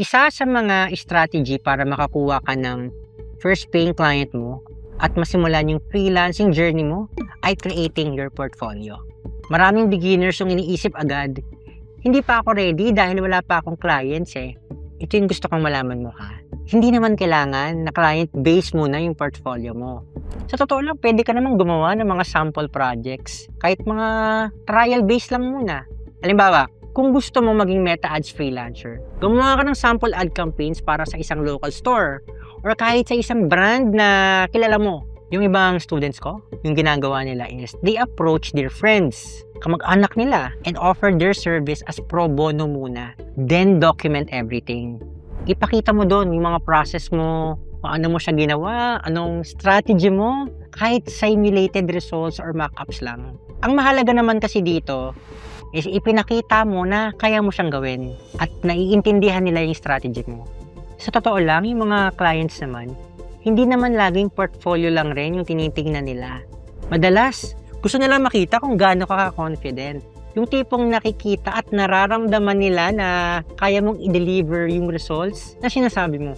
Isa sa mga strategy para makakuha ka ng first paying client mo at masimulan yung freelancing journey mo ay creating your portfolio. Maraming beginners yung iniisip agad, hindi pa ako ready dahil wala pa akong clients eh. Ito yung gusto kong malaman mo ha. Hindi naman kailangan na client base muna yung portfolio mo. Sa totoo lang, pwede ka namang gumawa ng mga sample projects. Kahit mga trial base lang muna. Halimbawa, kung gusto mo maging Meta Ads freelancer, gumawa ka ng sample ad campaigns para sa isang local store or kahit sa isang brand na kilala mo. Yung ibang students ko, yung ginagawa nila is they approach their friends, kamag-anak nila, and offer their service as pro bono muna. Then document everything. Ipakita mo doon yung mga process mo, paano mo siya ginawa, anong strategy mo, kahit simulated results or mock-ups lang. Ang mahalaga naman kasi dito is ipinakita mo na kaya mo siyang gawin at naiintindihan nila yung strategy mo. Sa totoo lang, yung mga clients naman, hindi naman laging portfolio lang rin yung tinitingnan nila. Madalas, gusto nila makita kung gaano ka confident. Yung tipong nakikita at nararamdaman nila na kaya mong i-deliver yung results na sinasabi mo.